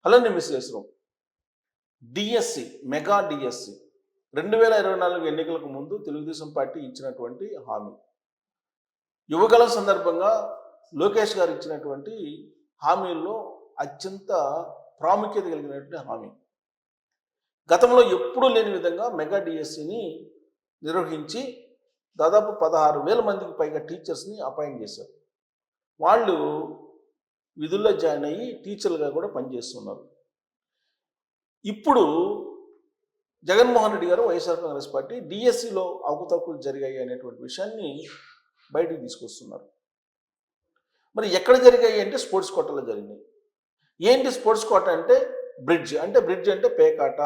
అలానే విశ్లేషణం DSC mega DSC 2024 ఎన్నికలకు ముందు తెలుగుదేశం పార్టీ ఇచ్చినటువంటి హామీ. యువగళం సందర్భంగా లోకేష్ గారు ఇచ్చినటువంటి హామీల్లో అత్యంత ప్రాముఖ్యత కలిగినటువంటి హామీ. గతంలో ఎప్పుడూ లేని విధంగా మెగా డిఎస్సిని నిర్వహించి దాదాపు 16,000 మందికి పైగా టీచర్స్ని అపాయింట్ చేశారు. వాళ్ళు విధుల్లో జాయిన్ అయ్యి టీచర్లుగా కూడా పనిచేస్తున్నారు. ఇప్పుడు జగన్మోహన్ రెడ్డి గారు వైఎస్ఆర్ కాంగ్రెస్ పార్టీ డిఎస్సిలో అవకతవకలు జరిగాయి అనేటువంటి విషయాన్ని బయటికి తీసుకొస్తున్నారు. మరి ఎక్కడ జరిగాయి అంటే స్పోర్ట్స్ కోటాలో జరిగినాయి. ఏంటి స్పోర్ట్స్ కోట అంటే బ్రిడ్జ్ అంటే పేకాట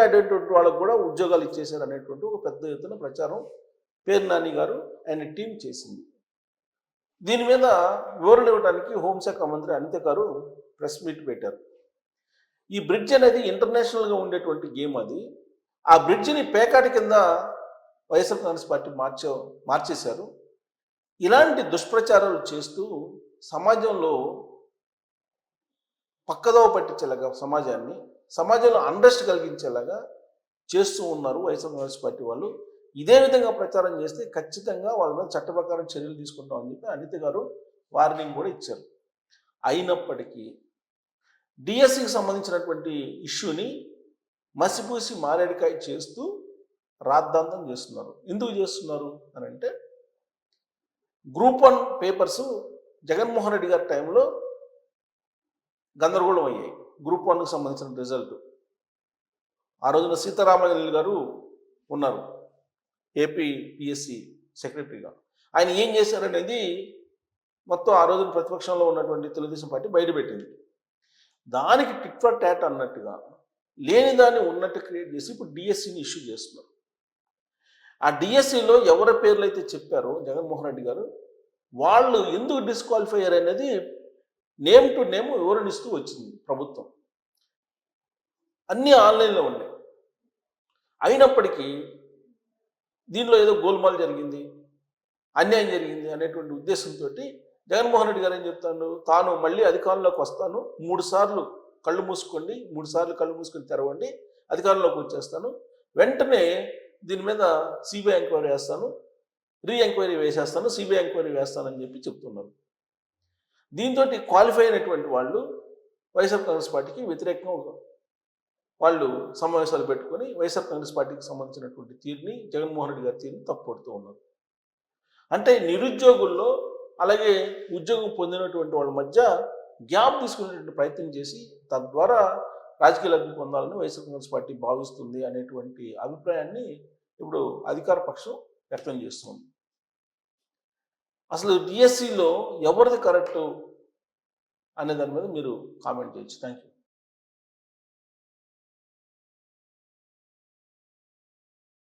ఆడేటువంటి వాళ్ళకు కూడా ఉద్యోగాలు ఇచ్చేశారు అనేటువంటి ఒక పెద్ద ఎత్తున ప్రచారం పేరు నాని గారు ఆయన టీం చేసింది. దీని మీద వివరణ ఇవ్వడానికి హోంశాఖ మంత్రి అనిత గారు ప్రెస్ మీట్ పెట్టారు. ఈ బ్రిడ్జ్ అనేది ఇంటర్నేషనల్గా ఉండేటువంటి గేమ్ అది. ఆ బ్రిడ్జిని పేకాట కింద వైఎస్ఆర్ కాంగ్రెస్ పార్టీ మార్చేశారు. ఇలాంటి దుష్ప్రచారాలు చేస్తూ సమాజంలో పక్కదోవ పట్టించేలాగా సమాజంలో అన్రెస్ట్ కలిగించేలాగా చేస్తూ ఉన్నారు వైఎస్ఆర్ కాంగ్రెస్ పార్టీ వాళ్ళు. ఇదే విధంగా ప్రచారం చేస్తే ఖచ్చితంగా వాళ్ళ మీద చట్ట ప్రకారం చర్యలు తీసుకుంటామని చెప్పి అనిత గారు వార్నింగ్ కూడా ఇచ్చారు. అయినప్పటికీ డిఎస్సికి సంబంధించినటువంటి ఇష్యూని మసిపూసి మారేడికాయ చేస్తూ రాద్ధాంతం చేస్తున్నారు. ఎందుకు చేస్తున్నారు అని అంటే గ్రూప్ 1 పేపర్స్ జగన్మోహన్ రెడ్డి గారి టైంలో గందరగోళం అయ్యాయి. గ్రూప్ 1కి సంబంధించిన రిజల్ట్. ఆ రోజున సీతారామయ్య గారు ఉన్నారు ఏపీ పిఎస్సి సెక్రటరీగా. ఆయన ఏం చేశారనేది మొత్తం ఆ రోజున ప్రతిపక్షంలో ఉన్నటువంటి తెలుగుదేశం పార్టీ బయటపెట్టింది. దానికి టిట్ ఫర్ టాట్ అన్నట్టుగా లేని దాన్ని ఉన్నట్టు క్రియేట్ చేసి ఇప్పుడు డిఎస్సిని ఇష్యూ చేస్తున్నారు. ఆ డిఎస్సిలో ఎవరి పేర్లు అయితే చెప్పారో జగన్మోహన్ రెడ్డి గారు వాళ్ళు ఎందుకు డిస్క్వాలిఫై అయ్యారు అనేది నేమ్ టు నేమ్ వివరణిస్తూ వచ్చింది ప్రభుత్వం. అన్నీ ఆన్లైన్లో ఉన్నాయి. అయినప్పటికీ దీనిలో ఏదో గోల్మాల్ జరిగింది, అన్యాయం జరిగింది అనేటువంటి ఉద్దేశంతో జగన్మోహన్ రెడ్డి గారు ఏం చెప్తాడు, తాను మళ్ళీ అధికారంలోకి వస్తాను, 3 సార్లు కళ్ళు మూసుకొని తెరవండి, అధికారంలోకి వచ్చేస్తాను, వెంటనే దీని మీద సిబిఐ ఎంక్వైరీ వేస్తాను, ఎంక్వైరీ వేసేస్తాను, సిబిఐ ఎంక్వైరీ వేస్తానని చెప్పి చెప్తున్నారు. దీంతో క్వాలిఫై అయినటువంటి వాళ్ళు వైఎస్ఆర్ కాంగ్రెస్ పార్టీకి వ్యతిరేకంగా వాళ్ళు సమావేశాలు పెట్టుకొని వైఎస్ఆర్ కాంగ్రెస్ పార్టీకి సంబంధించినటువంటి తీరుని జగన్మోహన్ రెడ్డి గారి తీరుని తప్పుపడుతూ ఉన్నారు. అంటే నిరుద్యోగుల్లో అలాగే ఉద్యోగం పొందినటువంటి వాళ్ళ మధ్య గ్యాప్ తీసుకునేటువంటి ప్రయత్నం చేసి తద్వారా రాజకీయ లబ్ధి పొందాలని వైఎస్ఆర్ కాంగ్రెస్ పార్టీ భావిస్తుంది అనేటువంటి అభిప్రాయాన్ని ఇప్పుడు అధికార పక్షం వ్యక్తం చేస్తుంది. అసలు డిఎస్సిలో ఎవరిది కరెక్టు అనే దాని మీద మీరు కామెంట్ చేయొచ్చు. Thank you.